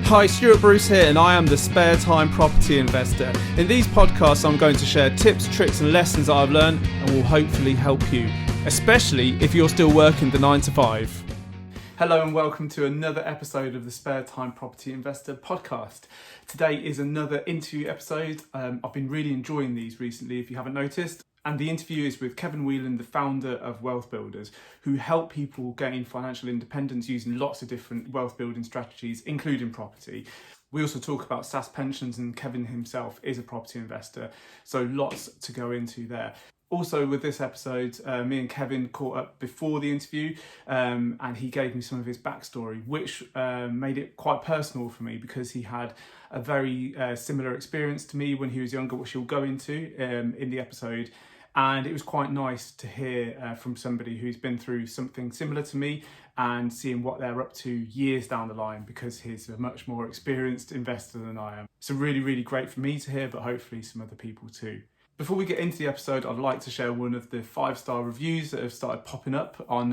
Hi, Stuart Bruce here, and I am the Spare Time Property Investor. In these podcasts, I'm going to share tips, tricks and lessons that I've learned and will hopefully help you, especially if you're still working the 9 to 5. Hello and welcome to another episode of the Spare Time Property Investor podcast. Today is another interview episode. I've been really enjoying these recently, if you haven't noticed. And the interview is with Kevin Whelan, the founder of Wealth Builders, who help people gain financial independence using lots of different wealth building strategies, including property. We also talk about SSAS pensions, and Kevin himself is a property investor, so lots to go into there. Also with this episode, me and Kevin caught up before the interview and he gave me some of his backstory, which made it quite personal for me because he had a very similar experience to me when he was younger, which he'll go into in the episode. And it was quite nice to hear from somebody who's been through something similar to me and seeing what they're up to years down the line, because he's a much more experienced investor than I am. So really, really great for me to hear, but hopefully some other people too. Before we get into the episode, I'd like to share one of the 5-star reviews that have started popping up on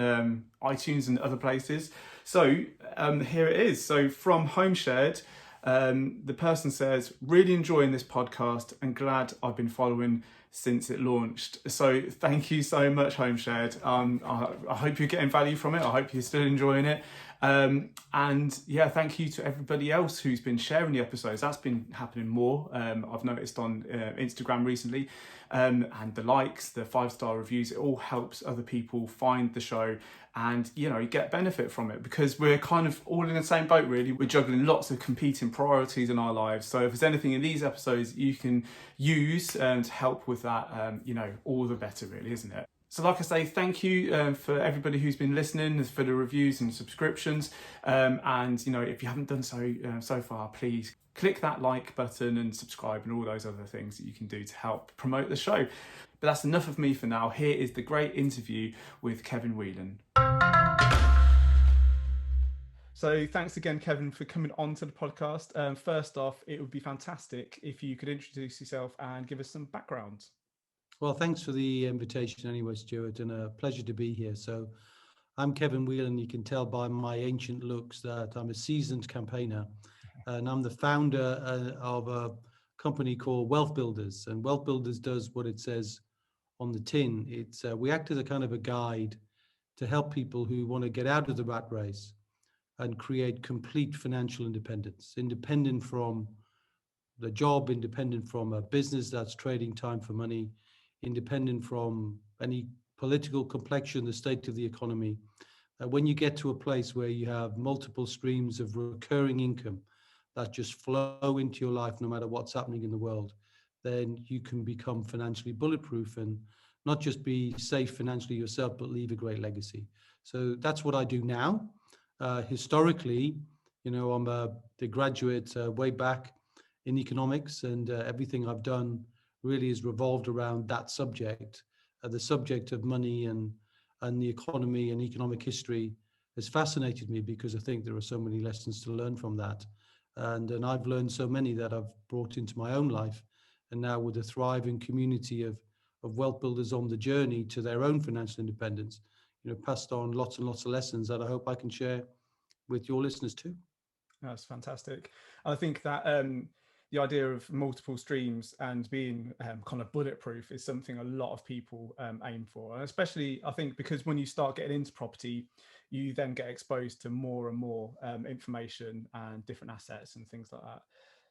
iTunes and other places. So here it is. So from HomeShared, the person says, really enjoying this podcast and glad I've been following since it launched. So thank you so much, HomeShared. I hope you're getting value from it. I hope you're still enjoying it. And yeah, thank you to everybody else who's been sharing the episodes. That's been happening more. I've noticed on Instagram recently, and the likes, the 5-star reviews, it all helps other people find the show and, you know, get benefit from it, because we're kind of all in the same boat really. We're juggling lots of competing priorities in our lives. So if there's anything in these episodes you can use to help with that, you know, all the better really, isn't it? So like I say, thank you for everybody who's been listening, for the reviews and subscriptions. And, you know, if you haven't done so so far, please click that like button and subscribe and all those other things that you can do to help promote the show. But that's enough of me for now. Here is the great interview with Kevin Whelan. So thanks again, Kevin, for coming on to the podcast. First off, it would be fantastic if you could introduce yourself and give us some background. Well, thanks for the invitation anyway, Stuart, and a pleasure to be here. So I'm Kevin Whelan. You can tell by my ancient looks that I'm a seasoned campaigner, and I'm the founder of a company called Wealth Builders. And Wealth Builders does what it says on the tin. It's we act as a kind of a guide to help people who want to get out of the rat race and create complete financial independence, independent from the job, independent from a business that's trading time for money, independent from any political complexion, the state of the economy. When you get to a place where you have multiple streams of recurring income that just flow into your life no matter what's happening in the world, then you can become financially bulletproof and not just be safe financially yourself, but leave a great legacy. So that's what I do now. Historically, you know, I'm the graduate way back in economics, and everything I've done really is revolved around that subject. The subject of money and the economy and economic history has fascinated me because I think there are so many lessons to learn from that. And I've learned so many that I've brought into my own life. And now with a thriving community of wealth builders on the journey to their own financial independence, you know, passed on lots and lots of lessons that I hope I can share with your listeners too. That's fantastic. I think that the idea of multiple streams and being kind of bulletproof is something a lot of people aim for. And especially, I think, because when you start getting into property, you then get exposed to more and more information and different assets and things like that.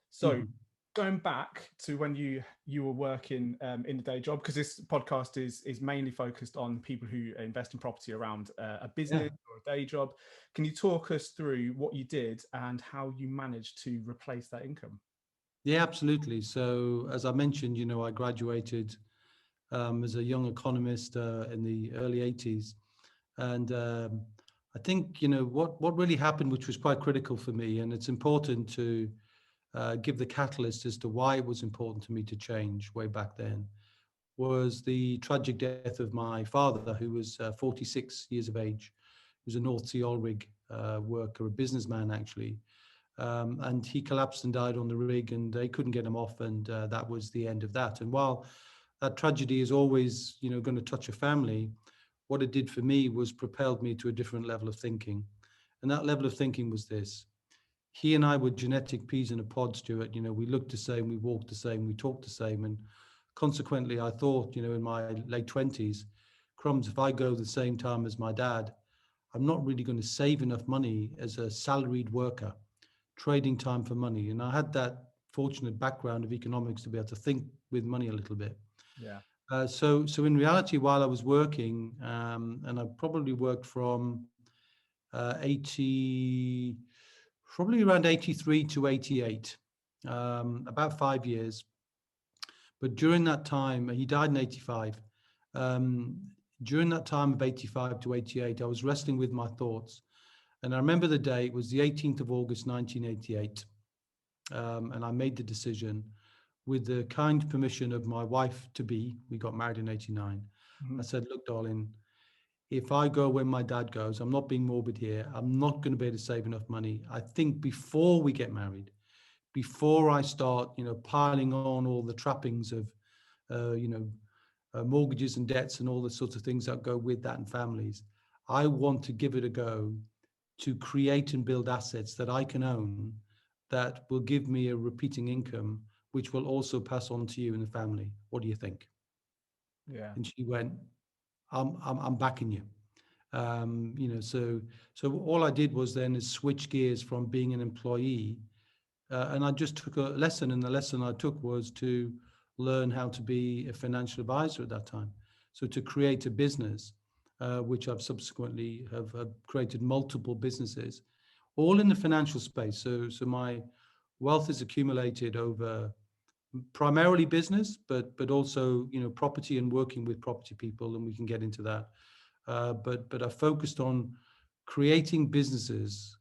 So going back to when you were working in the day job, because this podcast is mainly focused on people who invest in property around a business or a day job. Can you talk us through what you did and how you managed to replace that income? Yeah, absolutely. So as I mentioned, you know, I graduated as a young economist in the early 80s. And I think, you know, what really happened, which was quite critical for me, and it's important to give the catalyst as to why it was important to me to change way back then, was the tragic death of my father, who was 46 years of age. He was a North Sea oil rig worker, a businessman actually. And he collapsed and died on the rig, and they couldn't get him off, and that was the end of that. And while that tragedy is always, you know, going to touch a family, what it did for me was propelled me to a different level of thinking. And that level of thinking was this: he and I were genetic peas in a pod, Stuart. You know, we looked the same, we walked the same, we talked the same. And consequently, I thought, you know, in my late 20s, crumbs, if I go the same time as my dad, I'm not really going to save enough money as a salaried worker, trading time for money. And I had that fortunate background of economics to be able to think with money a little bit. Yeah. So in reality, while I was working, and I probably worked from 80, probably around 83 to 88, about 5 years. But during that time, he died in 85. Um, During that time of 85 to 88, I was wrestling with my thoughts. And I remember the day, it was the 18th of August, 1988. And I made the decision with the kind permission of my wife to be. We got married in 89. Mhm. I said, look, darling, if I go when my dad goes, I'm not being morbid here. I'm not going to be able to save enough money. I think before we get married, before I start, you know, piling on all the trappings of, you know, mortgages and debts and all the sorts of things that go with that and families, I want to give it a go to create and build assets that I can own that will give me a repeating income, which will also pass on to you and the family. What do you think? Yeah. And she went, I'm backing you. You know, so all I did was then is switch gears from being an employee, and I just took a lesson, and the lesson I took was to learn how to be a financial advisor at that time. So to create a business, which I've subsequently have created multiple businesses, all in the financial space. So my wealth is accumulated over primarily business, but also, you know, property and working with property people, and we can get into that. But I focused on creating businesses,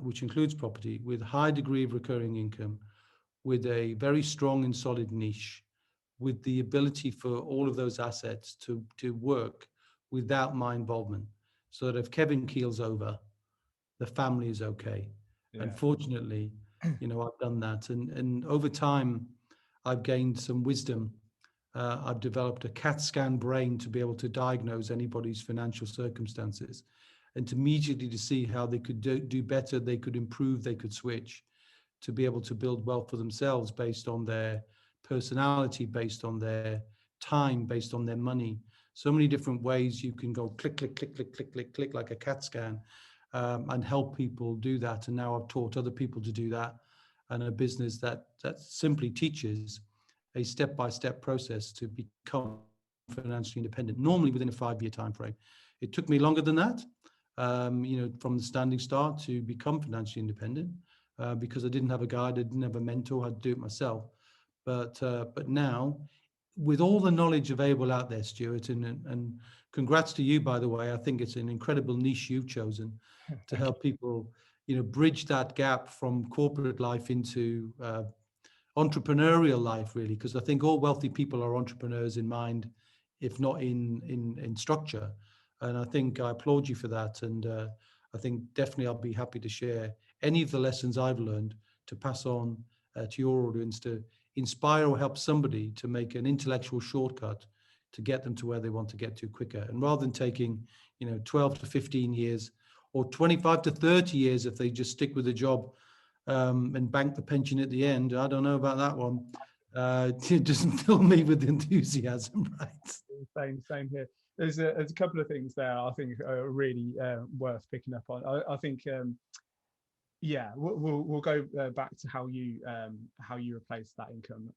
which includes property, with high degree of recurring income, with a very strong and solid niche, with the ability for all of those assets to work without my involvement. So that if Kevin keels over, the family is okay. And Yeah. fortunately, you know, I've done that. And over time, I've gained some wisdom. I've developed a CAT scan brain to be able to diagnose anybody's financial circumstances and to immediately to see how they could do better, they could improve, they could switch, to be able to build wealth for themselves based on their personality, based on their time, based on their money. So many different ways you can go click, click, click, click, click, click, click, like a CAT scan, and help people do that. And now I've taught other people to do that, and a business that simply teaches a step-by-step process to become financially independent, normally within a 5-year time frame. It took me longer than that, you know, from the standing start to become financially independent, because I didn't have a guide, I didn't have a mentor, I had to do it myself. But now, with all the knowledge available out there, Stuart, and congrats to you, by the way. I think it's an incredible niche you've chosen to Thank you. help people, you know, bridge that gap from corporate life into entrepreneurial life, really, because I think all wealthy people are entrepreneurs in mind, if not in structure. And I think I applaud you for that. And I think definitely I'll be happy to share any of the lessons I've learned to pass on to your audience, to inspire or help somebody to make an intellectual shortcut to get them to where they want to get to quicker. And rather than taking, you know, 12 to 15 years or 25 to 30 years if they just stick with the job, and bank the pension at the end. I don't know about that one. It doesn't fill me with enthusiasm, right? Same here. There's a couple of things there I think are really worth picking up on. I think yeah, we'll go back to how you replace that income.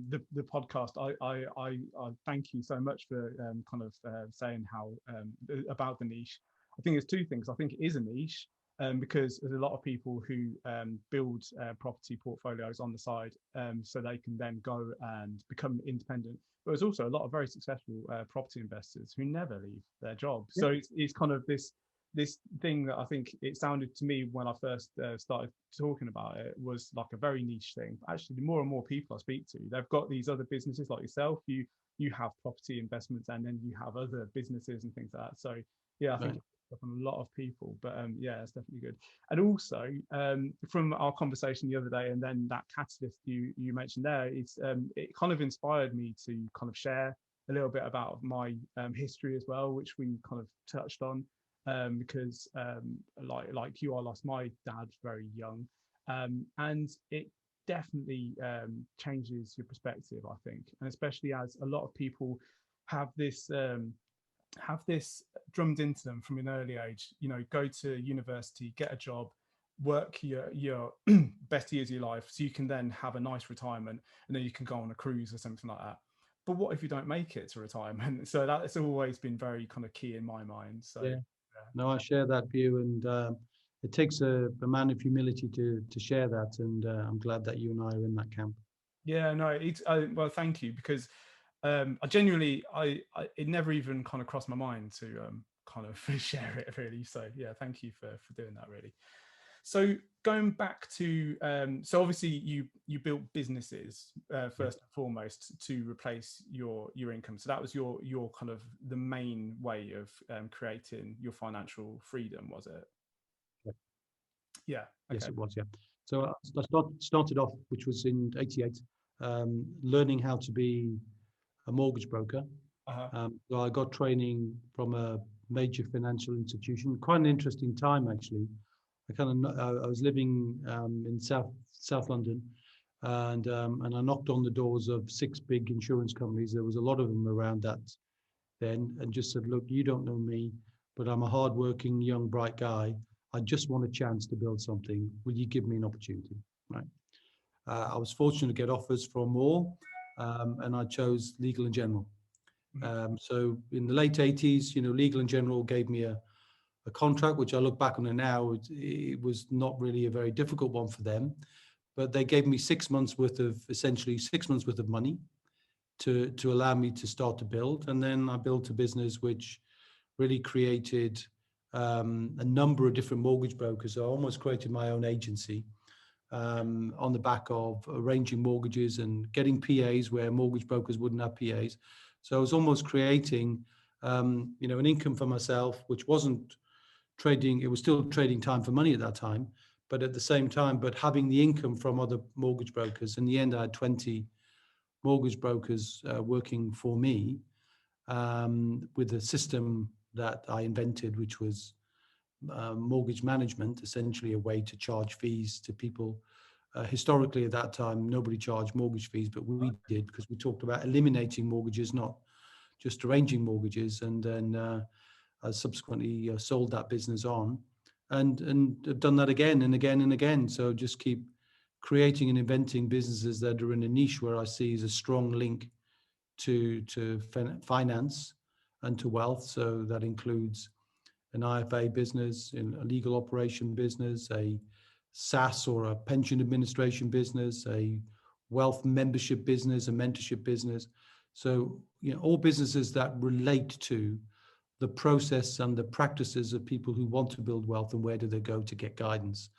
The podcast. I thank you so much for kind of saying how about the niche. I think there's two things. I think it is a niche, because there's a lot of people who build property portfolios on the side, so they can then go and become independent. But there's also a lot of very successful property investors who never leave their job. Yeah. So it's kind of this thing that I think it sounded to me when I first started talking about it was like a very niche thing. But actually, the more and more people I speak to, they've got these other businesses like yourself. You have property investments, and then you have other businesses and things like that. So yeah, I think Right. it's up on a lot of people. But yeah, it's definitely good. And also from our conversation the other day, and then that catalyst you mentioned there, it kind of inspired me to kind of share a little bit about my history as well, which we kind of touched on. because like you, I lost my dad very young, and it definitely changes your perspective, I think, and especially as a lot of people have this drummed into them from an early age. Go to university, get a job, work your best years of your life, so you can then have a nice retirement, and then you can go on a cruise or something like that. But what if you don't make it to retirement? So that's always been very kind of key in my mind. So Yeah. No, I share that view, and it takes a man of humility to share that, and I'm glad that you and I are in that camp. Yeah, no, well, thank you, because I genuinely, it never even kind of crossed my mind to kind of share it, really. So yeah, thank you for doing that, really. So going back to, so obviously you built businesses first and foremost to replace your income. So that was your kind of the main way of creating your financial freedom, was it? Yeah. Okay. Yes, it was. Yeah. So I started off, which was in '88, learning how to be a mortgage broker. So I got training from a major financial institution. Quite an interesting time, actually. I was living in South London, and I knocked on the doors of 6 big insurance companies. There was a lot of them around that then, and just said, "Look, you don't know me, but I'm a hardworking, young, bright guy. I just want a chance to build something. Will you give me an opportunity?" Right. I was fortunate to get offers from all, and I chose Legal and General. So in the late '80s, Legal and General gave me a contract, which I look back on it now, it was not really a very difficult one for them, but they gave me 6 months worth of, essentially 6 months worth of money to allow me to start to build. And then I built a business which really created a number of different mortgage brokers. So I almost created my own agency on the back of arranging mortgages and getting PAs where mortgage brokers wouldn't have PAs. So I was almost creating, an income for myself, which wasn't trading. It was still trading time for money at that time, but at the same time, but having the income from other mortgage brokers. In the end, I had 20 mortgage brokers working for me with a system that I invented, which was mortgage management, essentially a way to charge fees to people. Historically, at that time, nobody charged mortgage fees, but we did, because we talked about eliminating mortgages, not just arranging mortgages. And then I subsequently sold that business on, and have done that again and again and again. So just keep creating and inventing businesses that are in a niche where I see is a strong link to finance and to wealth. So that includes an IFA business, a legal operation business, a SSAS or a pension administration business, a wealth membership business, a mentorship business. So, all businesses that relate to the process and the practices of people who want to build wealth, and where do they go to get guidance.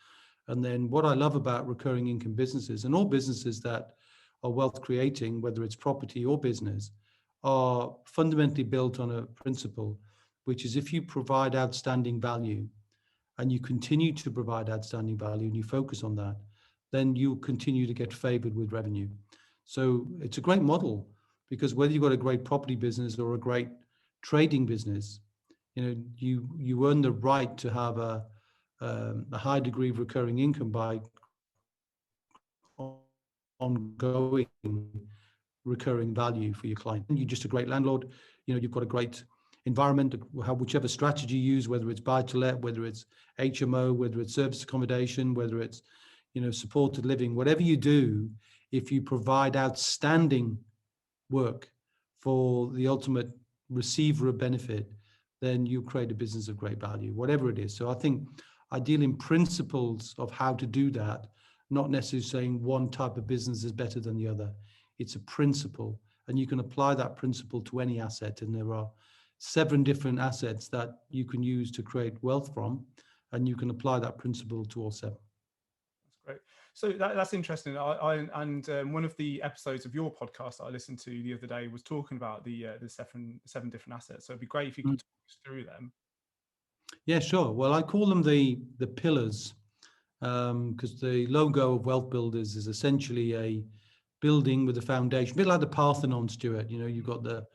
And then what I love about recurring income businesses, and all businesses that are wealth creating, whether it's property or business, are fundamentally built on a principle, which is if you provide outstanding value and you continue to provide outstanding value and you focus on that, then you continue to get favored with revenue. So it's a great model, because whether you've got a great property business or a great trading business, you earn the right to have a high degree of recurring income by ongoing recurring value for your client. And you're just a great landlord. You've got a great environment, whichever strategy you use, whether it's buy to let, whether it's HMO, whether it's service accommodation, whether it's supported living, whatever you do, if you provide outstanding work for the ultimate receiver of benefit, then you create a business of great value, whatever it is. So I think I deal in principles of how to do that, not necessarily saying one type of business is better than the other. It's a principle, and you can apply that principle to any asset. And there are 7 different assets that you can use to create wealth from, and you can apply that principle to all 7. That's great. So that's interesting. One of the episodes of your podcast that I listened to the other day was talking about the 7 different assets. So it'd be great if you could talk us through them. Yeah, sure. Well, I call them the pillars, because the logo of Wealth Builders is essentially a building with a foundation, a bit like the Parthenon, Stuart. You've got the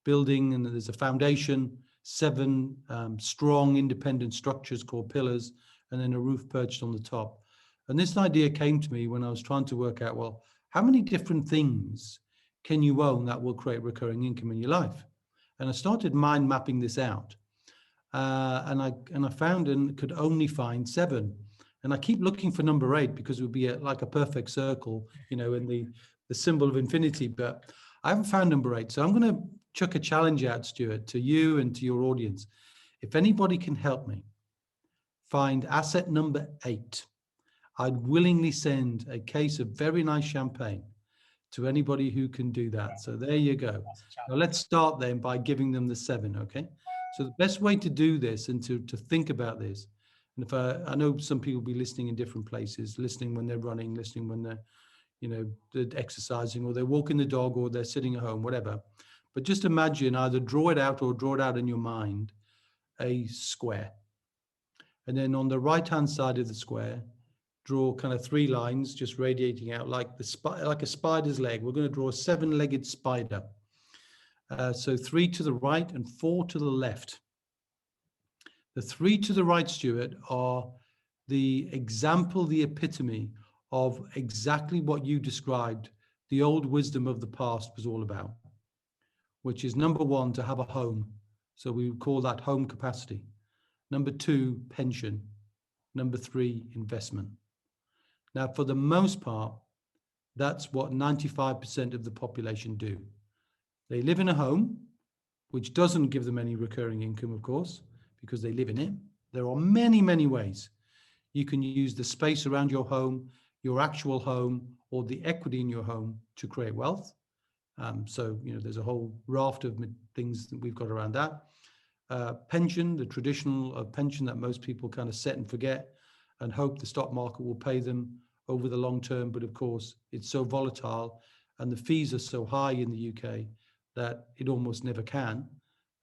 building and there's a foundation. 7 strong independent structures called pillars, and then a roof perched on the top. And this idea came to me when I was trying to work out, well, how many different things can you own that will create recurring income in your life? And I started mind mapping this out. And I found and could only find 7. And I keep looking for number 8 because it would be like a perfect circle, in the symbol of infinity. But I haven't found number 8. So I'm going to chuck a challenge out, Stuart, to you and to your audience. If anybody can help me find asset number 8, I'd willingly send a case of very nice champagne to anybody who can do that. So there you go. Now let's start then by giving them the 7, okay? So the best way to do this and to think about this, and if I know some people will be listening in different places, listening when they're running, listening when they're exercising, or they're walking the dog, or they're sitting at home, whatever. But just imagine, either draw it out or draw it out in your mind, a square. And then on the right-hand side of the square, draw kind of 3 lines just radiating out like a spider's leg. We're going to draw a 7-legged spider. So 3 to the right and 4 to the left. The 3 to the right, Stuart, are the example, the epitome of exactly what you described the old wisdom of the past was all about, which is number 1, to have a home. So we would call that home capacity. Number 2, pension. Number 3, investment. Now, for the most part, that's what 95% of the population do. They live in a home, which doesn't give them any recurring income, of course, because they live in it. There are many, many ways. You can use the space around your home, your actual home, or the equity in your home to create wealth. So, there's a whole raft of things that we've got around that. Pension, the traditional pension that most people kind of set and forget and hope the stock market will pay them over the long term. But of course, it's so volatile and the fees are so high in the UK that it almost never can.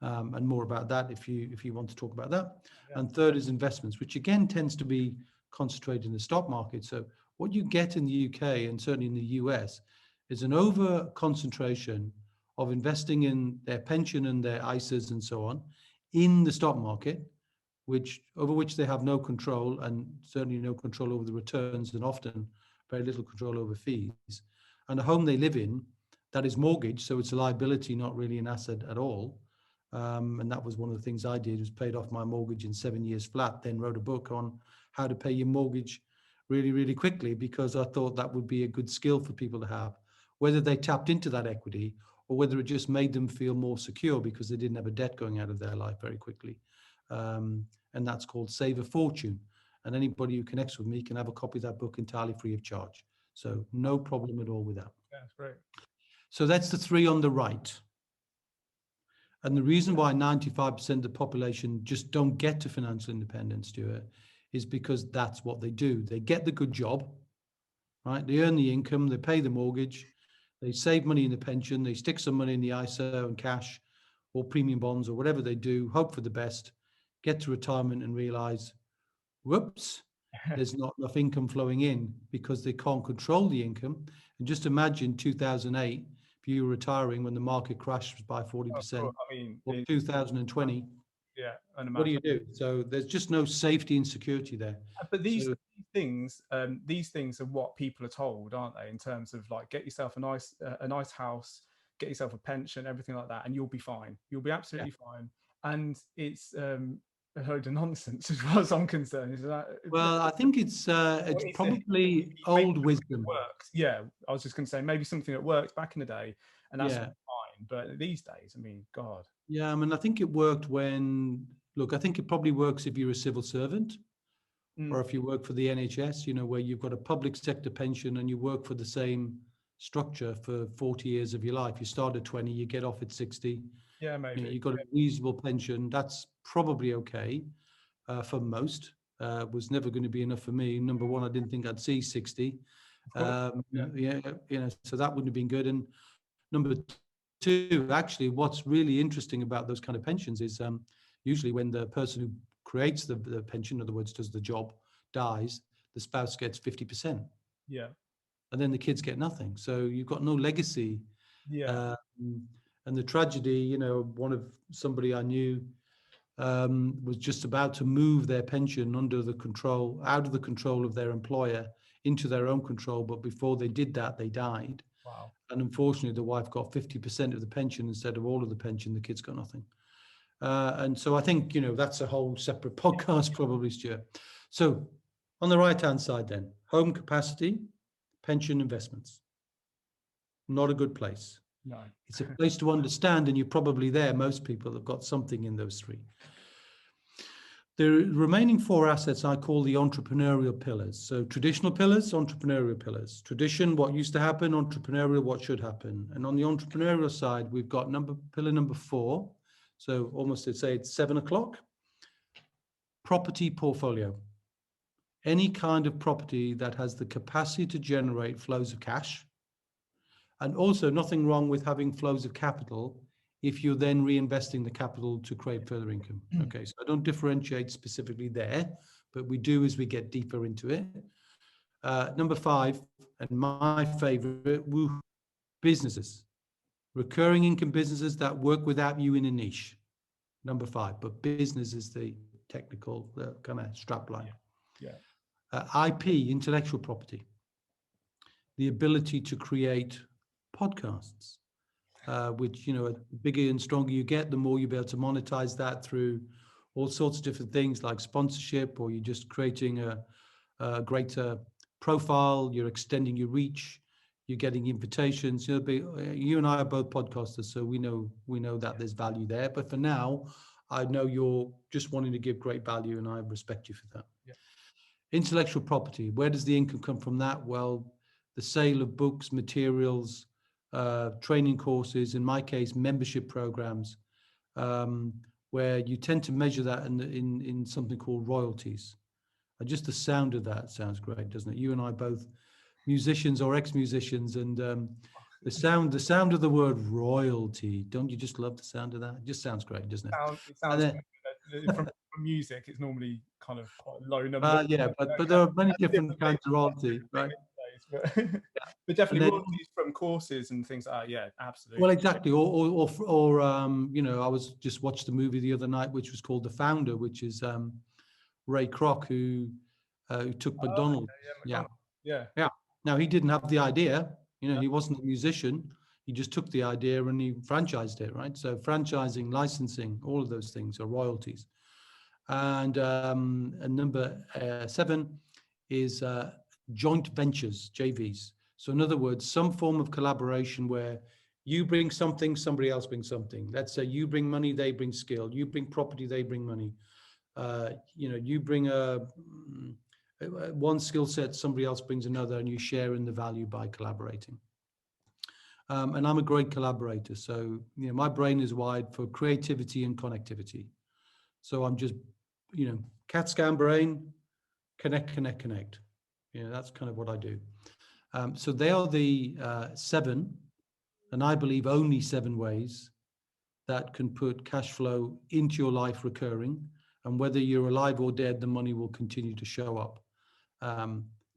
And more about that if you want to talk about that. Yeah. And third is investments, which again tends to be concentrated in the stock market. So what you get in the UK and certainly in the US is an over concentration of investing in their pension and their ISAs and so on in the stock market, over which they have no control, and certainly no control over the returns, and often very little control over fees. And a home they live in that is mortgaged, so it's a liability, not really an asset at all. And that was one of the things I did, was paid off my mortgage in 7 years flat, then wrote a book on how to pay your mortgage really, really quickly, because I thought that would be a good skill for people to have, whether they tapped into that equity or whether it just made them feel more secure because they didn't have a debt going out of their life very quickly. And that's called Save a Fortune. And anybody who connects with me can have a copy of that book entirely free of charge. So no problem at all with that. Yeah, that's great. So that's the 3 on the right. And the reason why 95% of the population just don't get to financial independence, Stuart, is because that's what they do. They get the good job, right? They earn the income, they pay the mortgage, they save money in the pension, they stick some money in the ISA and cash or premium bonds or whatever they do, hope for the best, get to retirement and realize, whoops, there's not enough income flowing in because they can't control the income. And just imagine 2008, if you were retiring when the market crashed by 40%, or 2020, what do you do? So there's just no safety and security there. But these things are what people are told, aren't they? In terms of like, get yourself a nice house, get yourself a pension, everything like that, and you'll be fine. You'll be absolutely fine. And it's a load of nonsense as far as I'm concerned. Is that, well, I think it's probably old wisdom. Worked. Yeah, I was just going to say maybe something that worked back in the day, and that's fine. But these days, I mean, God. Yeah, I mean, I think it worked when. Look, I think it probably works if you're a civil servant, or if you work for the NHS. Where you've got a public sector pension and you work for the same structure for 40 years of your life. You start at 20, you get off at 60. Yeah, maybe. You've got a reasonable pension. That's probably okay for most. Was never going to be enough for me. Number one, I didn't think I'd see 60. So that wouldn't have been good. And number two, actually, what's really interesting about those kind of pensions is usually when the person who creates the pension, in other words, does the job, dies, the spouse gets 50%. Yeah. And then the kids get nothing. So you've got no legacy. Yeah. And the tragedy, one of somebody I knew was just about to move their pension out of the control of their employer into their own control. But before they did that, they died. Wow. And unfortunately, the wife got 50% of the pension instead of all of the pension. The kids got nothing. And so I think, that's a whole separate podcast probably, Stuart. So on the right-hand side then, home capacity, pension investments. Not a good place. No. It's a place to understand, and you're probably there. Most people have got something in those three. The remaining four assets I call the entrepreneurial pillars. So traditional pillars, entrepreneurial pillars. Tradition, what used to happen, entrepreneurial, what should happen. And on the entrepreneurial side, we've got pillar number 4. So almost to say it's 7 o'clock. Property portfolio. Any kind of property that has the capacity to generate flows of cash. And also nothing wrong with having flows of capital if you're then reinvesting the capital to create further income. Okay, so I don't differentiate specifically there, but we do as we get deeper into it. Number 5, and my favorite, businesses. Recurring income businesses that work without you in a niche. Number 5, but business is the technical kind of strapline. Yeah. IP, intellectual property. The ability to create podcasts. Which, the bigger and stronger you get, the more you'll be able to monetize that through all sorts of different things like sponsorship, or you're just creating a greater profile, you're extending your reach, you're getting invitations. You and I are both podcasters, so we know that there's value there. But for now, I know you're just wanting to give great value, and I respect you for that. Yeah. Intellectual property, where does the income come from that? Well, the sale of books, materials, training courses, in my case, membership programs, where you tend to measure that in something called royalties. And just the sound of that sounds great, doesn't it? You and I both musicians or ex-musicians, and the sound of the word royalty. Don't you just love the sound of that? It just sounds great, doesn't it? It sounds from music. It's normally kind of quite a low number. Yeah, but there are many different kinds of royalty, right? But definitely royalties from courses and things like that. Yeah, absolutely. Well, exactly. Or I was just watched a movie the other night which was called The Founder, which is Ray Kroc who took McDonald's. Yeah. Now he didn't have the idea. He wasn't a musician. He just took the idea and he franchised it, right? So franchising, licensing, all of those things are royalties. And number 7 is joint ventures, JVs. So in other words, some form of collaboration where you bring something, somebody else brings something. Let's say you bring money, they bring skill. You bring property, they bring money. You bring one skill set, somebody else brings another, and you share in the value by collaborating. And I'm a great collaborator. So, my brain is wired for creativity and connectivity. So I'm just, CAT scan brain, connect. That's kind of what I do. So they are the 7, and I believe only 7 ways that can put cash flow into your life recurring. And whether you're alive or dead, the money will continue to show up.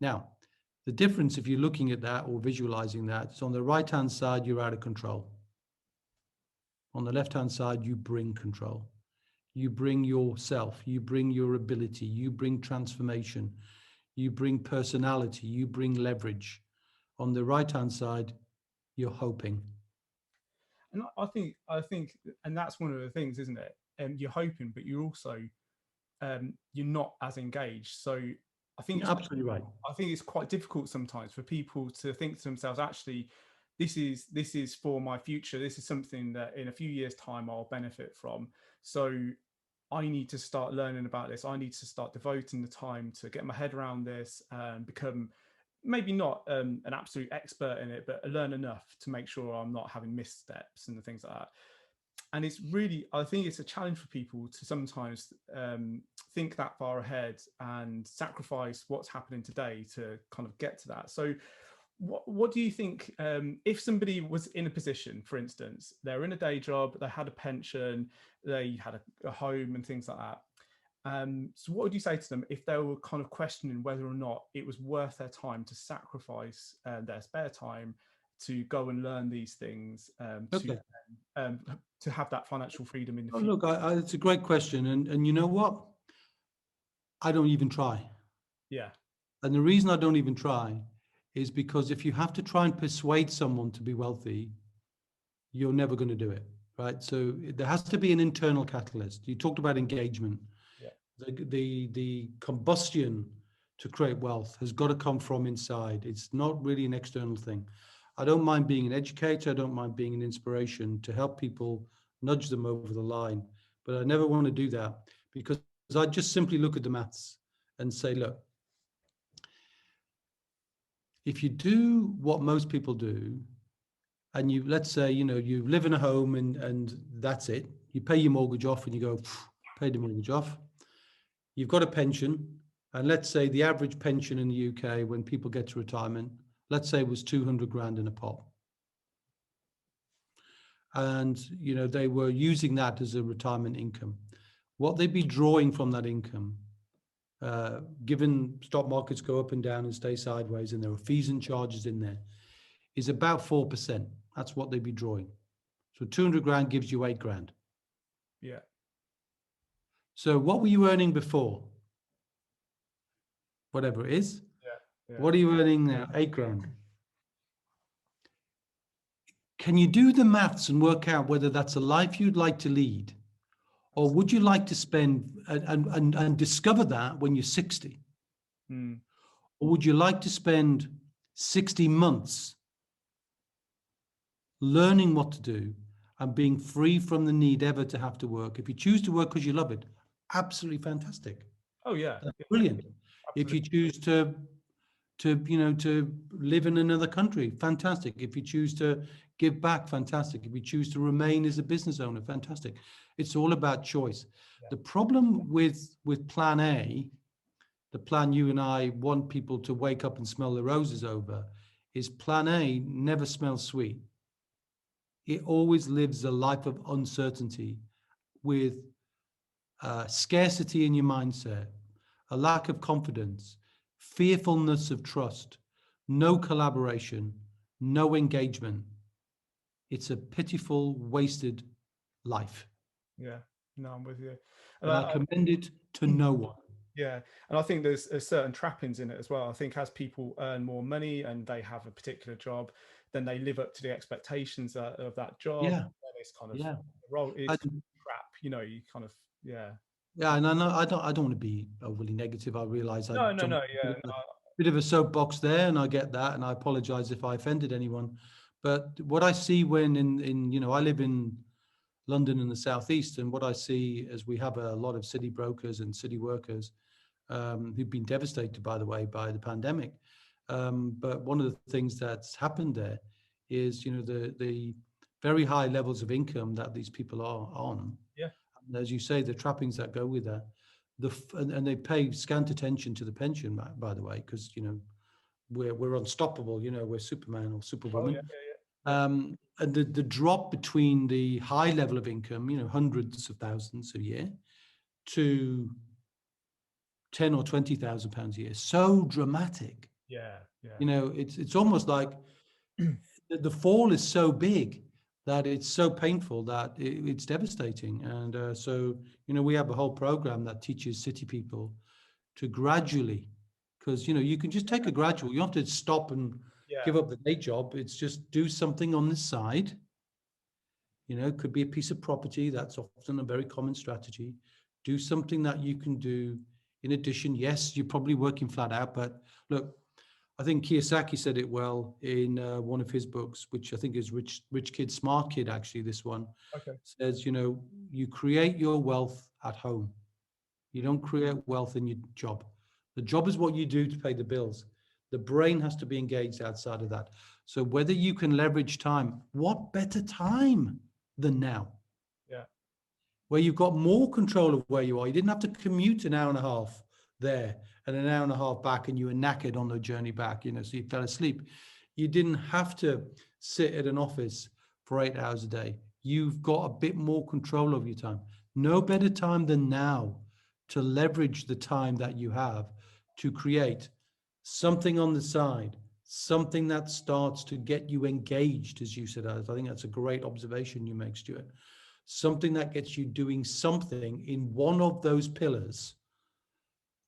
Now, the difference, if you're looking at that or visualizing that, is on the right-hand side, you're out of control. On the left-hand side, you bring control. You bring yourself, you bring your ability, you bring transformation, you bring personality, you bring leverage. On the right-hand side, you're hoping. And I think, and that's one of the things, isn't it? You're hoping, but you're also, you're not as engaged. So I think you're absolutely right. I think it's quite difficult sometimes for people to think to themselves, actually, this is for my future. This is something that in a few years' time I'll benefit from. So I need to start learning about this. I need to start devoting the time to get my head around this and become maybe not an absolute expert in it, but learn enough to make sure I'm not having missteps and things like that. And it's really, I think it's a challenge for people to sometimes think that far ahead and sacrifice what's happening today to kind of get to that. So what do you think, if somebody was in a position, for instance, they're in a day job, they had a pension, they had a home and things like that. So what would you say to them if they were kind of questioning whether or not it was worth their time to sacrifice their spare time to go and learn these things Okay. to have that financial freedom in the Oh, future? look, it's a great question. And you know what? I don't even try. Yeah. And the reason I don't even try is because if you have to try and persuade someone to be wealthy, you're never going to do it, right? So there has to be an internal catalyst. You talked about engagement. Yeah. The combustion to create wealth has got to come from inside. It's not really an external thing. I don't mind being an educator. I don't mind being an inspiration to help people, nudge them over the line. But I never want to do that because I just simply look at the maths and say, look, if you do what most people do, and you, let's say, you live in a home and that's it, you pay your mortgage off and you go, pay the mortgage off. You've got a pension, and let's say the average pension in the UK when people get to retirement, let's say was 200 grand in a pot. And, they were using that as a retirement income. What they'd be drawing from that income, given stock markets go up and down and stay sideways, and there are fees and charges in there, is about 4%. That's what they'd be drawing. So 200 grand gives you 8 grand. Yeah. So what were you earning before? Whatever it is. Yeah. What are you earning now? 8 grand. Can you do the maths and work out whether that's a life you'd like to lead? Or would you like to spend and discover that when you're 60? Mm. Or would you like to spend 60 months learning what to do and being free from the need ever to have to work? If you choose to work because you love it, absolutely fantastic. Oh yeah. That's brilliant. Absolutely. If you choose to live in another country, fantastic. If you choose to give back, fantastic. If you choose to remain as a business owner, fantastic. It's all about choice. Yeah. The problem with plan A, the plan you and I want people to wake up and smell the roses over, is plan A never smells sweet. It always lives a life of uncertainty with scarcity in your mindset, a lack of confidence, fearfulness of trust, no collaboration, no engagement. It's a pitiful, wasted life. Yeah. No, I'm with you. And I commend it to no one. Yeah, and I think there's certain trappings in it as well. I think as people earn more money and they have a particular job, then they live up to the expectations of that job. Yeah. And it's kind of role is crap, you kind of Yeah, and I don't want to be overly negative. I realize I jumped yeah, a bit of a soapbox there, and I get that, and I apologize if I offended anyone. But what I see when I live in London in the southeast, and what I see is we have a lot of city brokers and city workers who've been devastated, by the way, by the pandemic. But one of the things that's happened there is, the very high levels of income that these people are on. Yeah. And as you say, the trappings that go with that, and they pay scant attention to the pension, by the way, because we're unstoppable. We're Superman or Superwoman. And the drop between the high level of income, hundreds of thousands a year, to 10 or 20,000 pounds a year, so dramatic. Yeah. It's almost like the fall is so big that it's so painful that it's devastating. And so we have a whole program that teaches city people to gradually, because you can just take a gradual. You don't have to stop and give up the day job. It's just do something on the side. It could be a piece of property. That's often a very common strategy. Do something that you can do in addition. Yes, you're probably working flat out, but look, I think Kiyosaki said it well in one of his books, which I think is Rich Kid, Smart Kid, actually, this one. Okay. Says, you create your wealth at home. You don't create wealth in your job. The job is what you do to pay the bills. The brain has to be engaged outside of that. So whether you can leverage time, what better time than now? Yeah. Where you've got more control of where you are. You didn't have to commute an hour and a half there and an hour and a half back, and you were knackered on the journey back, so you fell asleep. You didn't have to sit at an office for 8 hours a day. You've got a bit more control of your time. No better time than now to leverage the time that you have to create something on the side, something that starts to get you engaged, as you said. I think that's a great observation you make, Stuart. Something that gets you doing something in one of those pillars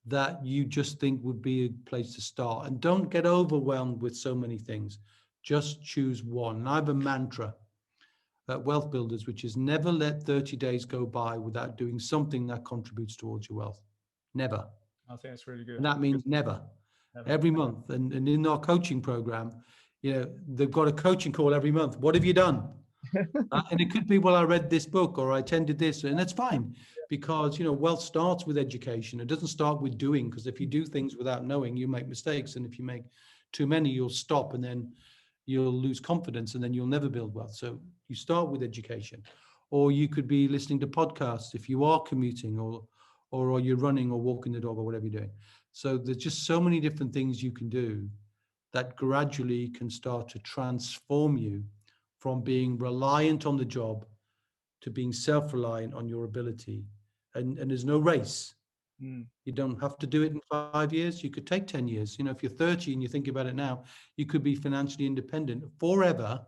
that you just think would be a place to start. And don't get overwhelmed with so many things. Just choose one. And I have a mantra at Wealth Builders, which is never let 30 days go by without doing something that contributes towards your wealth. Never. I think it's really good. And that means never. Every month. And in our coaching program, they've got a coaching call every month. What have you done? And it could be, well, I read this book or I attended this, and that's fine, because wealth starts with education. It doesn't start with doing, because if you do things without knowing, you make mistakes, and if you make too many, you'll stop, and then you'll lose confidence, and then you'll never build wealth. So you start with education. Or you could be listening to podcasts if you are commuting, or you're running or walking the dog or whatever you're doing. So there's just so many different things you can do that gradually can start to transform you from being reliant on the job to being self-reliant on your ability. And there's no race. You don't have to do it in 5 years. You could take 10 years. If you're 30 and you think about it now, you could be financially independent forever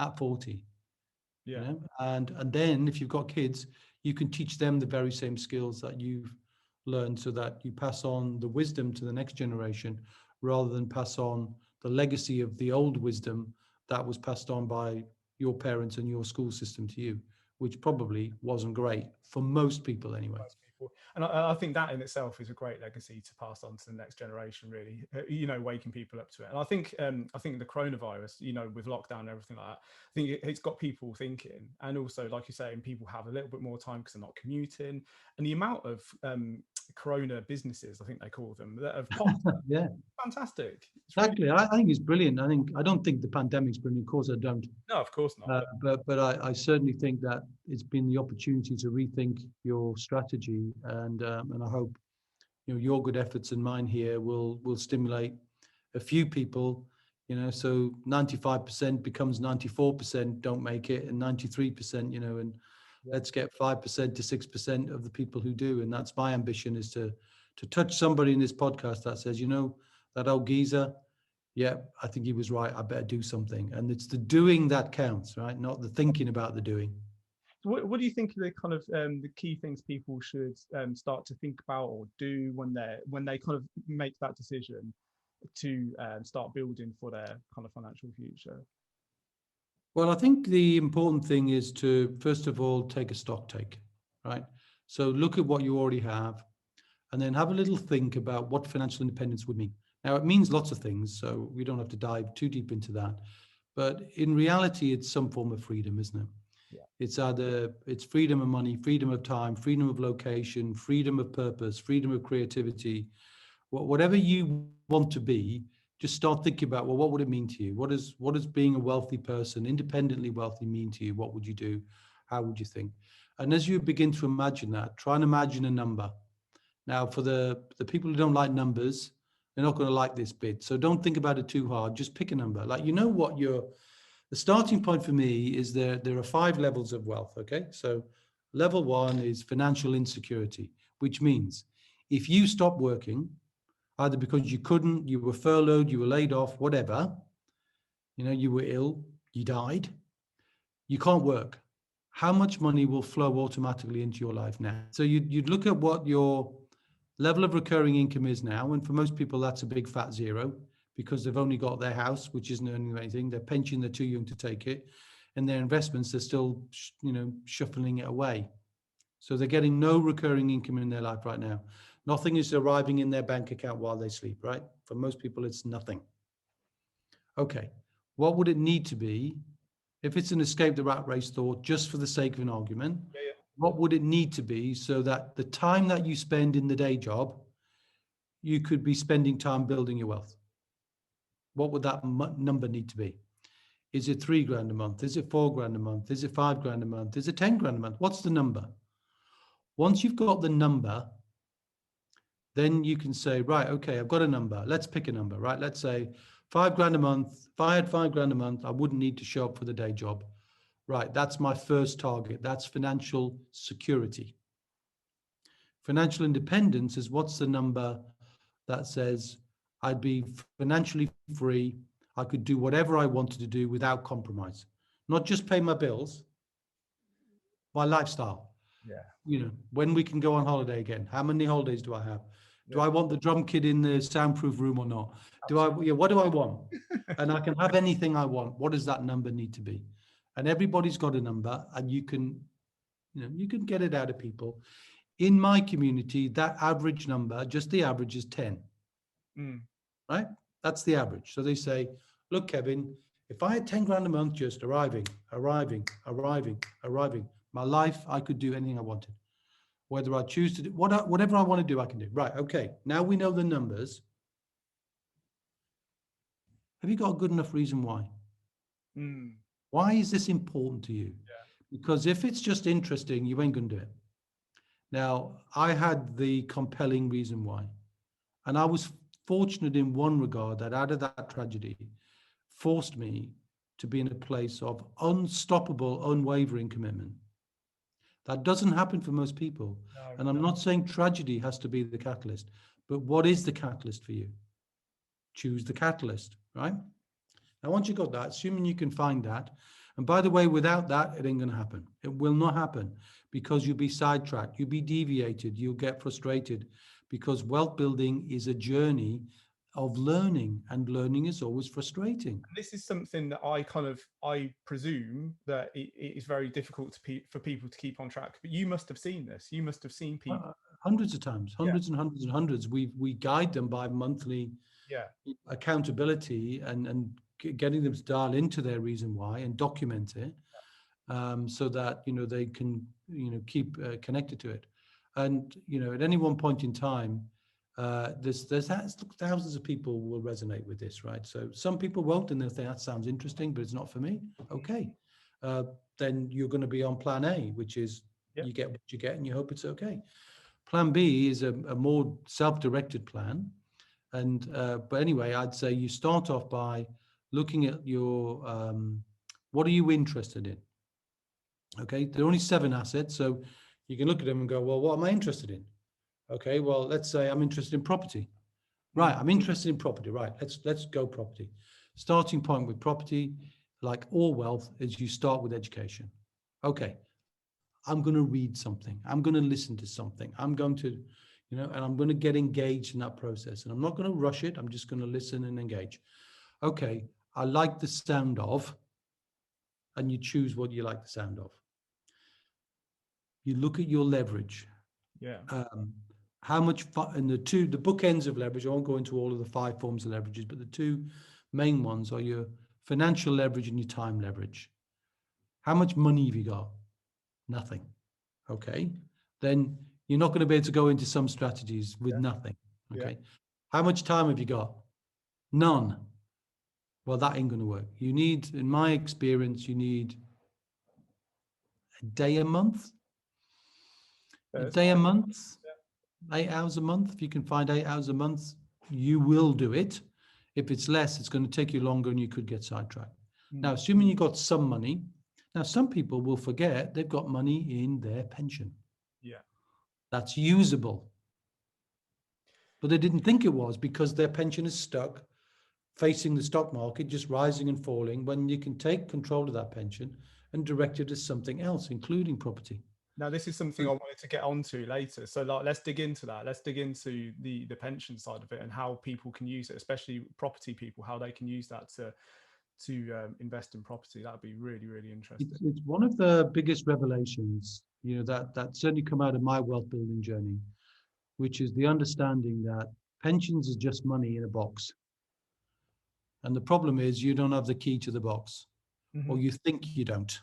at 40. Yeah. And then if you've got kids, you can teach them the very same skills that you've learned, so that you pass on the wisdom to the next generation, rather than pass on the legacy of the old wisdom that was passed on by your parents and your school system to you, which probably wasn't great for most people anyway. And I think that in itself is a great legacy to pass on to the next generation, really, waking people up to it. And I think the coronavirus, with lockdown and everything like that, I think it's got people thinking. And also, like you're saying, people have a little bit more time because they're not commuting. And the amount of corona businesses, I think they call them, that have popped up. Yeah. Fantastic. Exactly. I think it's brilliant. I don't think the pandemic's brilliant. Of course I don't. No, of course not. But I certainly think that it's been the opportunity to rethink your strategy, and I hope your good efforts and mine here will stimulate a few people. So 95% becomes 94% don't make it, and 93%. And let's get 5% to 6% of the people who do. And that's my ambition, is to touch somebody in this podcast that says, that old geezer, yeah, I think he was right. I better do something. And it's the doing that counts, right? Not the thinking about the doing. What do you think are the kind of the key things people should start to think about or do when they kind of make that decision to start building for their kind of financial future? Well, I think the important thing is to, first of all, take a stock take, right? So look at what you already have, and then have a little think about what financial independence would mean. Now, it means lots of things, so we don't have to dive too deep into that. But in reality, it's some form of freedom, isn't it? Yeah. It's freedom of money, freedom of time, freedom of location, freedom of purpose, freedom of creativity. Whatever you want to be, just start thinking about, well, what would it mean to you? What does being a wealthy person, independently wealthy, mean to you? What would you do? How would you think? And as you begin to imagine that, try and imagine a number. Now, for the people who don't like numbers, they're not going to like this bit. So don't think about it too hard. Just pick a number. Like, the starting point for me is there are 5 levels of wealth. Okay. So level 1 is financial insecurity, which means if you stop working, either because you couldn't, you were furloughed, you were laid off, whatever, you were ill, you died, you can't work. How much money will flow automatically into your life now? So you'd look at what your level of recurring income is now. And for most people, that's a big fat 0, because they've only got their house, which isn't earning anything. Their pension, they're too young to take it. And their investments, they're still, shuffling it away. So they're getting no recurring income in their life right now. Nothing is arriving in their bank account while they sleep, right? For most people, it's nothing. Okay, what would it need to be? If it's an escape the rat race thought, just for the sake of an argument, what would it need to be so that the time that you spend in the day job, you could be spending time building your wealth? What would that number need to be? Is it $3,000 a month? Is it $4,000 a month? Is it $5,000 a month? Is it $10,000 a month? What's the number? Once you've got the number, then you can say, right, okay, I've got a number. Let's pick a number, right? Let's say $5,000 a month. If I had $5,000 a month, I wouldn't need to show up for the day job. Right, that's my first target. That's financial security. Financial independence is what's the number that says, I'd be financially free. I could do whatever I wanted to do without compromise. Not just pay my bills, my lifestyle. Yeah. You know, when we can go on holiday again. How many holidays do I have? Do Yeah. I want the drum kit in the soundproof room or not? What do I want? And I can have anything I want. What does that number need to be? And everybody's got a number, and you can get it out of people. In my community, that average number, just the average, is 10. Right? That's the average. So they say, look, Kevin, if I had 10 grand a month just arriving, my life, I could do anything I wanted. Whether I choose to do whatever I want to do, I can do. Right. Okay. Now we know the numbers. Have you got a good enough reason why? Why is this important to you? Yeah. Because if it's just interesting, you ain't going to do it. Now, I had the compelling reason why. And I was fortunate in one regard that out of that tragedy forced me to be in a place of unstoppable, unwavering commitment. That doesn't happen for most people. No, and I'm not saying tragedy has to be the catalyst, but what is the catalyst for you? Choose the catalyst, right? Now, once you got that, assuming you can find that, and by the way, without that, it ain't going to happen. It will not happen because you'll be sidetracked, you'll be deviated, you'll get frustrated, because wealth building is a journey of learning, and learning is always frustrating. This is something that I presume that it is very difficult for people to keep on track. But you must have seen this. You must have seen people hundreds of times, hundreds and hundreds and hundreds. We guide them by monthly accountability and getting them to dial into their reason why and document it, so that they can keep connected to it. And at any one point in time, there's thousands of people will resonate with this, right? So some people won't, and they'll think that sounds interesting, but it's not for me. Okay, then you're going to be on plan A, which is you get what you get and you hope it's okay. Plan B is a more self-directed plan. And but anyway, I'd say you start off by looking at your what are you interested in? Okay, there are only 7 assets, so you can look at them and go, well, what am I interested in? Okay, well, let's say I'm interested in property. Right, I'm interested in property. Right, let's go property. Starting point with property, like all wealth, is you start with education. Okay, I'm going to read something. I'm going to listen to something. I'm going to, and I'm going to get engaged in that process. And I'm not going to rush it. I'm just going to listen and engage. Okay, I like the sound of, and you choose what you like the sound of. You look at your leverage. Yeah. How much, and the bookends of leverage, I won't go into all of the 5 forms of leverages, but the 2 main ones are your financial leverage and your time leverage. How much money have you got? Nothing. Okay. Then you're not going to be able to go into some strategies with nothing. Okay. Yeah. How much time have you got? None. Well, that ain't going to work. You need, in my experience, you need a day a month. A day a month. 8 hours a month. If you can find 8 hours a month, you will do it. If it's less, it's going to take you longer and you could get sidetracked. Now, assuming you got some money, now some people will forget they've got money in their pension. Yeah. That's usable. But they didn't think it was because their pension is stuck facing the stock market, just rising and falling, when you can take control of that pension and direct it to something else, including property. Now, this is something I wanted to get onto later. So let's dig into that. Let's dig into the pension side of it and how people can use it, especially property people, how they can use that to invest in property. That'd be really, really interesting. It's one of the biggest revelations, that certainly come out of my wealth building journey, which is the understanding that pensions is just money in a box. And the problem is you don't have the key to the box, or you think you don't.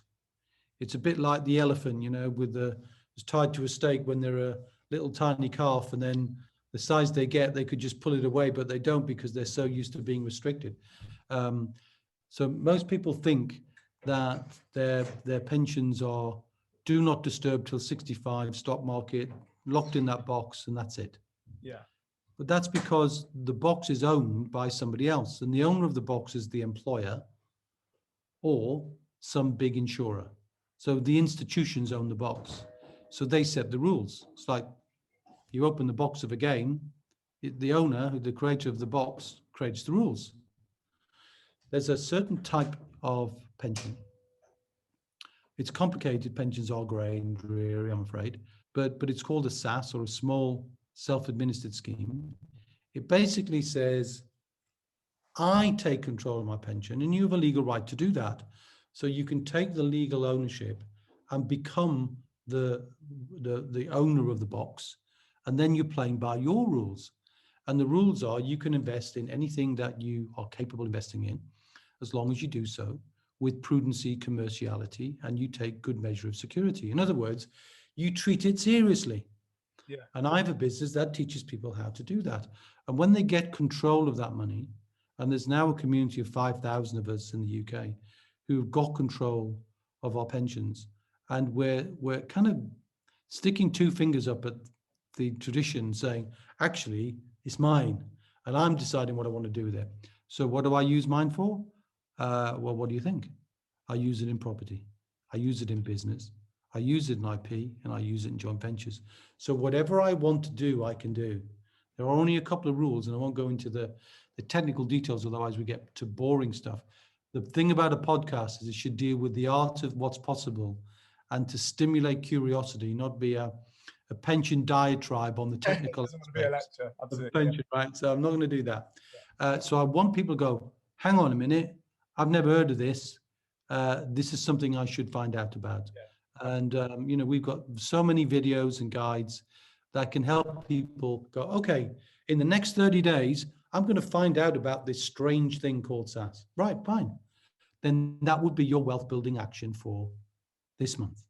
It's a bit like the elephant, it's tied to a stake when they're a little tiny calf, and then the size they get, they could just pull it away, but they don't because they're so used to being restricted. So most people think that their pensions are do not disturb till 65, stock market, locked in that box, and that's it. Yeah. But that's because the box is owned by somebody else, and the owner of the box is the employer or some big insurer. So the institutions own the box. So they set the rules. It's like you open the box of a game, The owner, the creator of the box, creates the rules. There's a certain type of pension. It's complicated. Pensions are grey and dreary, I'm afraid, but it's called a SSAS, or a small self-administered scheme. It basically says, I take control of my pension, and you have a legal right to do that. So you can take the legal ownership and become the owner of the box, and then you're playing by your rules. And the rules are, you can invest in anything that you are capable of investing in, as long as you do so with prudency, commerciality, and you take good measure of security. In other words, you treat it seriously. Yeah. And I have a business that teaches people how to do that. And when they get control of that money, and there's now a community of 5,000 of us in the UK who've got control of our pensions, and we're kind of sticking two fingers up at the tradition, saying, actually, it's mine, and I'm deciding what I want to do with it. So what do I use mine for? Well, what do you think? I use it in property. I use it in business. I use it in IP, and I use it in joint ventures. So whatever I want to do, I can do. There are only a couple of rules, and I won't go into the technical details, otherwise we get to boring stuff. The thing about a podcast is it should deal with the art of what's possible, and to stimulate curiosity, not be a pension diatribe on the technical It doesn't want to be a lecture. Absolutely. pension, right? So I'm not going to do that. So I want people to go, hang on a minute, I've never heard of this. This is something I should find out about. Yeah. And, we've got so many videos and guides that can help people go, okay, in the next 30 days, I'm going to find out about this strange thing called SSAS. Right, fine. Then that would be your wealth building action for this month.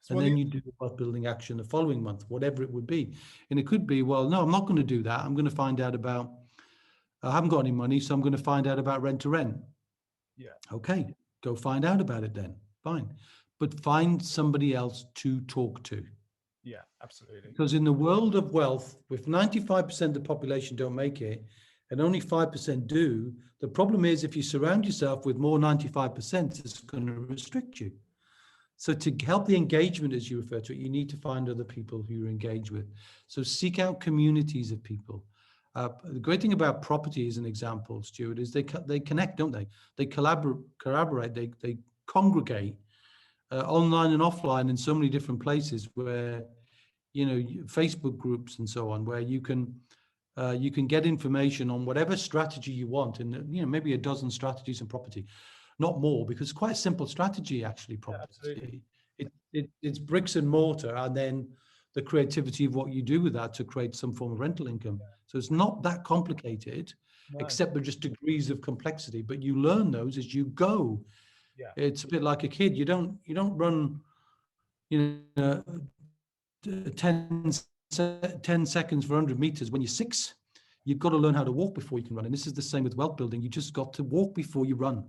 And then you do the wealth building action the following month, whatever it would be. And it could be, well, no, I'm not going to do that. I'm going to find out about, I haven't got any money, so I'm going to find out about rent to rent. Yeah. Okay, go find out about it then. Fine. But find somebody else to talk to. Yeah, absolutely. Because in the world of wealth, if 95% of the population don't make it and only 5% do, the problem is if you surround yourself with more 95%, it's going to restrict you. So to help the engagement, as you refer to it, you need to find other people who you're engaged with. So seek out communities of people. The great thing about property, as an example, Stuart, is they connect, don't they? They collaborate, they congregate online and offline in so many different places where, Facebook groups and so on, where you can get information on whatever strategy you want, and maybe a dozen strategies in property, not more, because it's quite a simple strategy actually. Property, it's bricks and mortar, and then the creativity of what you do with that to create some form of rental income. So it's not that complicated, except they're just degrees of complexity. But you learn those as you go. Yeah, it's a bit like a kid. You don't run, 10 seconds for 100 meters when you're 6. You've got to learn how to walk before you can run. And this is the same with wealth building. You just got to walk before you run.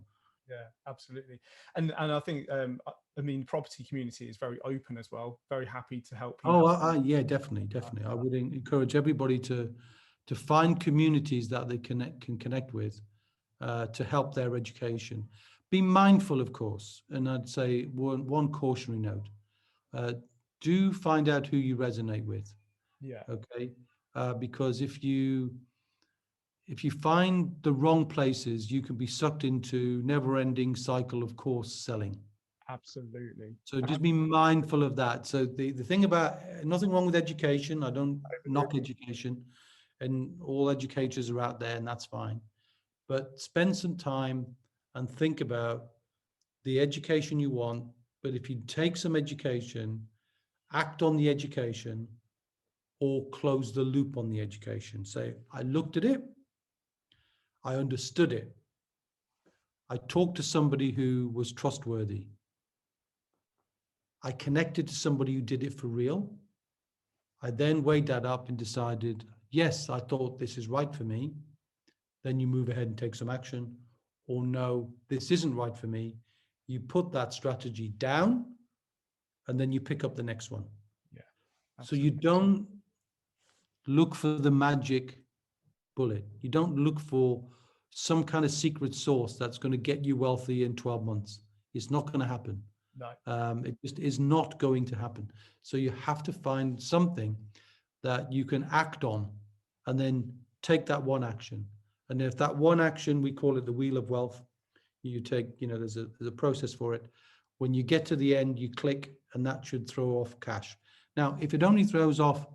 Yeah, absolutely. And I think, property community is very open as well, very happy to help people. Yeah, definitely. I would encourage everybody to find communities that they can connect with to help their education. Be mindful, of course, and I'd say one cautionary note. Do find out who you resonate with. Yeah. Okay. Because if you find the wrong places, you can be sucked into never-ending cycle of course selling. Absolutely. So just be mindful of that. So the thing about, nothing wrong with education. I don't knock education, and all educators are out there, and that's fine. But spend some time and think about the education you want. But if you take some education, act on the education, or close the loop on the education. Say, I looked at it, I understood it, I talked to somebody who was trustworthy, I connected to somebody who did it for real. I then weighed that up and decided, yes, I thought this is right for me. Then you move ahead and take some action. Or no, this isn't right for me. You put that strategy down, and then you pick up the next one. Yeah. So you don't look for the magic bullet. You don't look for some kind of secret sauce that's going to get you wealthy in 12 months. It's not going to happen. No. It just is not going to happen. So you have to find something that you can act on and then take that one action. And if that one action, we call it the wheel of wealth, you take, there's a process for it. When you get to the end, you click, and that should throw off cash. Now, if it only throws off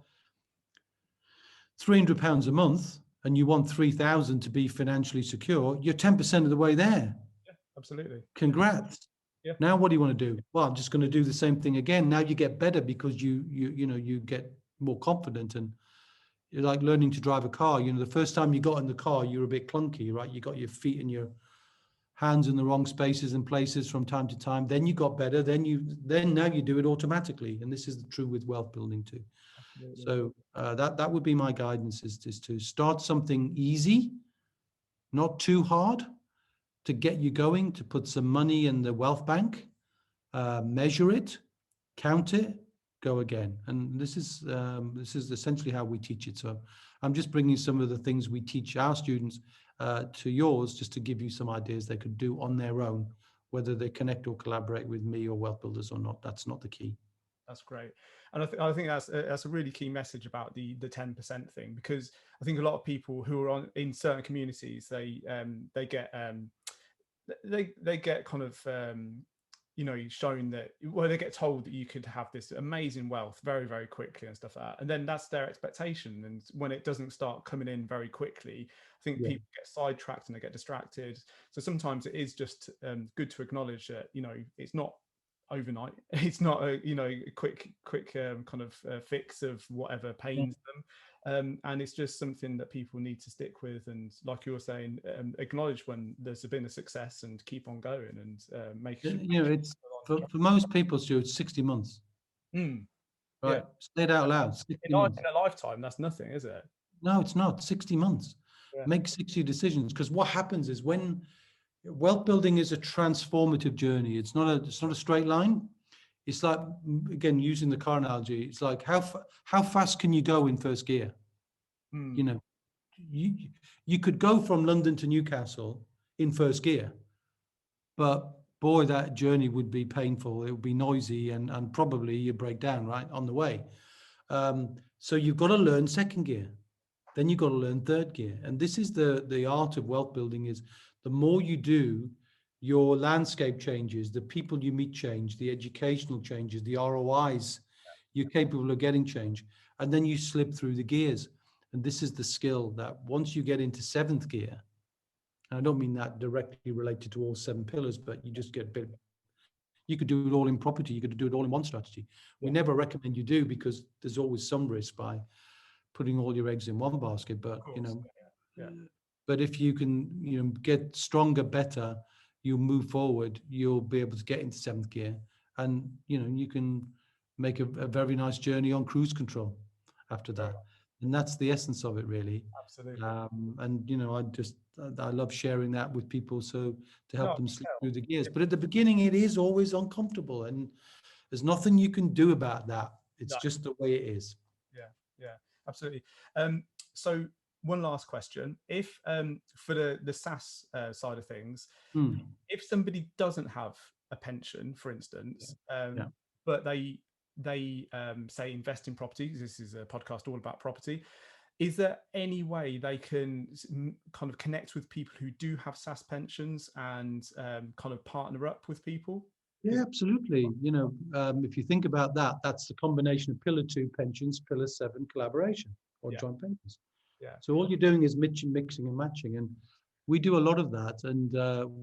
£300 a month and you want 3,000 to be financially secure, you're 10% of the way there. Yeah, absolutely. Congrats. Yeah. Now what do you want to do? Well, I'm just going to do the same thing again. Now you get better because you get more confident, and you're like learning to drive a car. The first time you got in the car, you were a bit clunky, right? You got your feet and your hands in the wrong spaces and places from time to time. Then you got better. Then now you do it automatically. And this is true with wealth building too. Absolutely. So that would be my guidance, is to start something easy, not too hard, to get you going, to put some money in the wealth bank, measure it, count it, go again. And this is essentially how we teach it. So I'm just bringing some of the things we teach our students to yours, just to give you some ideas they could do on their own, whether they connect or collaborate with me or Wealth Builders or not. That's not the key. That's great. And I think that's a really key message about the 10% thing, because I think a lot of people who are in certain communities, they get kind of shown that, well, they get told that you could have this amazing wealth very, very quickly and stuff like that, and then that's their expectation. And when it doesn't start coming in very quickly, I think people get sidetracked and they get distracted. So sometimes it is just good to acknowledge that it's not overnight. It's not a quick kind of fix of whatever pains them, and it's just something that people need to stick with, and like you were saying, acknowledge when there's been a success and keep on going, and make sure, it's for most people, Stuart, it's 60 months. Right? Yeah. Say it out loud. 60 months. In a lifetime, that's nothing, is it? No, it's not. 60 months. Make 60 decisions, because what happens is, when wealth building is a transformative journey, it's not a straight line. It's like, again, using the car analogy, it's like how fast can you go in first gear? You could go from London to Newcastle in first gear, but boy, that journey would be painful. It would be noisy, and probably you break down right on the way. So you've got to learn second gear, then you've got to learn third gear. And this is the art of wealth building, is the more you do, your landscape changes, the people you meet change, the educational changes, the ROIs you're capable of getting change, and then you slip through the gears. And this is the skill that once you get into seventh gear, and I don't mean that directly related to all 7 pillars, but you just get a bit. You could do it all in property. You could do it all in one strategy. We never recommend you do, because there's always some risk by putting all your eggs in one basket. But but if you can get stronger, better, you move forward, you'll be able to get into 7th gear, and you can make a very nice journey on cruise control after that. And that's the essence of it, really. Absolutely. And I love sharing that with people, so to help them slip through the gears. But at the beginning, it is always uncomfortable, and there's nothing you can do about that. It's just the way it is. Yeah, absolutely. So one last question: if for the SSAS side of things, if somebody doesn't have a pension, for instance, but they say invest in property, because this is a podcast all about property, is there any way they can kind of connect with people who do have SSAS pensions and kind of partner up with people? Yeah, absolutely. If you think about that, that's the combination of Pillar 2 pensions, Pillar 7 collaboration or joint pensions. Yeah. So all you're doing is mixing and matching, and we do a lot of that. And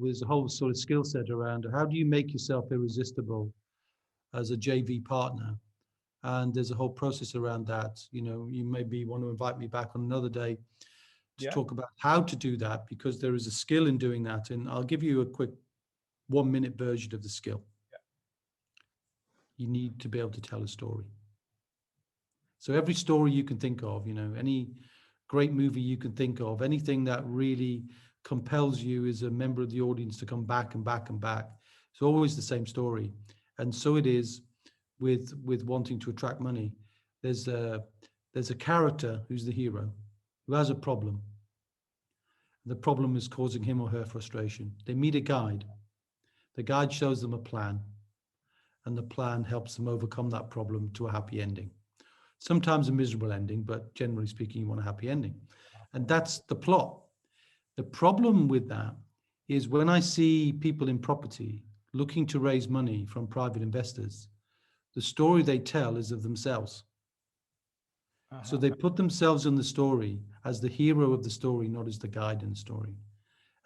there's a whole sort of skill set around how do you make yourself irresistible as a JV partner. And there's a whole process around that. You maybe want to invite me back on another day to talk about how to do that, because there is a skill in doing that. And I'll give you a quick 1-minute version of the skill. You need to be able to tell a story. So every story you can think of, any great movie you can think of, anything that really compels you as a member of the audience to come back and back and back, it's always the same story. And so it is with wanting to attract money. There's a character who's the hero, who has a problem. The problem is causing him or her frustration. They meet a guide. The guide shows them a plan, and the plan helps them overcome that problem to a happy ending. Sometimes a miserable ending, but generally speaking, you want a happy ending. And that's the plot. The problem with that is when I see people in property looking to raise money from private investors, the story they tell is of themselves. So they put themselves in the story as the hero of the story, not as the guide in the story.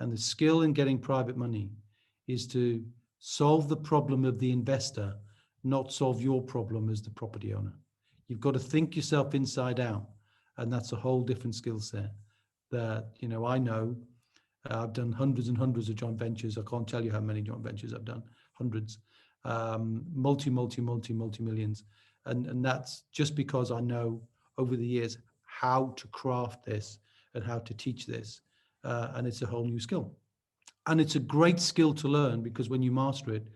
And the skill in getting private money is to solve the problem of the investor, not solve your problem as the property owner. You've got to think yourself inside out. And that's a whole different skill set that, I know I've done hundreds and hundreds of joint ventures. I can't tell you how many joint ventures I've done, hundreds, multi-millions. And that's just because I know over the years how to craft this and how to teach this. And it's a whole new skill. And it's a great skill to learn because when you master it,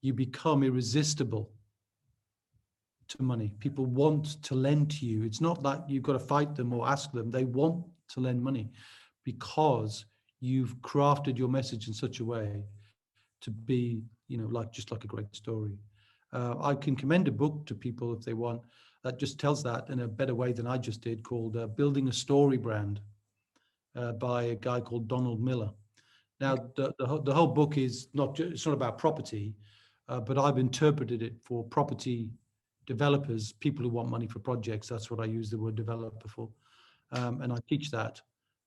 you become irresistible to money. People want to lend to you. It's not like you've got to fight them or ask them. They want to lend money because you've crafted your message in such a way to be, just like a great story. I can commend a book to people if they want that just tells that in a better way than I just did, called Building a Story Brand by a guy called Donald Miller. Now, the whole book is it's not about property, but I've interpreted it for property developers, people who want money for projects. That's what I use the word developer for. And I teach that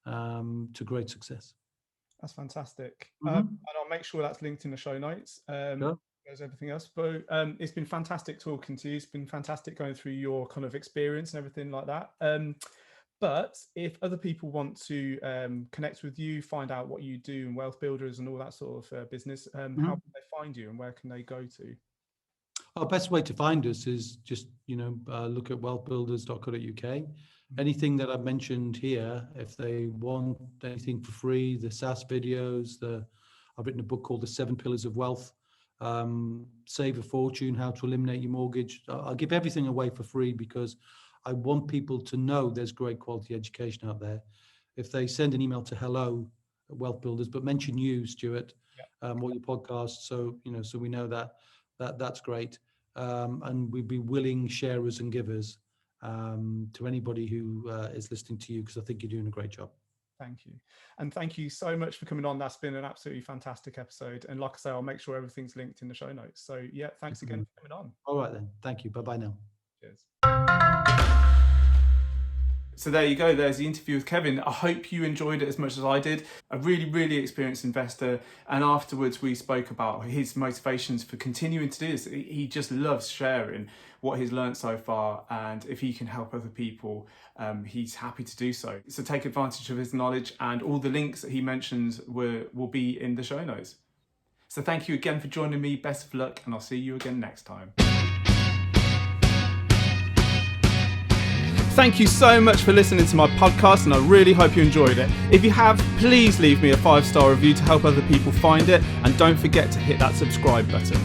to great success. That's fantastic. And I'll make sure that's linked in the show notes. Sure. There's everything else. But it's been fantastic talking to you. It's been fantastic going through your kind of experience and everything like that. But if other people want to connect with you, find out what you do in Wealth Builders and all that sort of business, how can they find you and where can they go to? Our best way to find us is just, look at wealthbuilders.co.uk. Anything that I've mentioned here, if they want anything for free, the SSAS videos, I've written a book called The 7 Pillars of Wealth, Save a Fortune, How to Eliminate Your Mortgage. I'll give everything away for free because I want people to know there's great quality education out there. If they send an email to hello@Wealth Builders, but mention you, Stuart, or your podcast, so we know that's great. And we'd be willing sharers and givers to anybody who is listening to you, because I think you're doing a great job. Thank you. And thank you so much for coming on. That's been an absolutely fantastic episode. And like I say, I'll make sure everything's linked in the show notes. So yeah, thanks again for coming on. All right then. Thank you. Bye-bye now. Cheers. So there you go. There's the interview with Kevin. I hope you enjoyed it as much as I did. A really, really experienced investor. And afterwards, we spoke about his motivations for continuing to do this. He just loves sharing what he's learned so far. And if he can help other people, he's happy to do so. So take advantage of his knowledge, and all the links that he mentions will be in the show notes. So thank you again for joining me. Best of luck, and I'll see you again next time. Thank you so much for listening to my podcast, and I really hope you enjoyed it. If you have, please leave me a 5-star review to help other people find it, and don't forget to hit that subscribe button.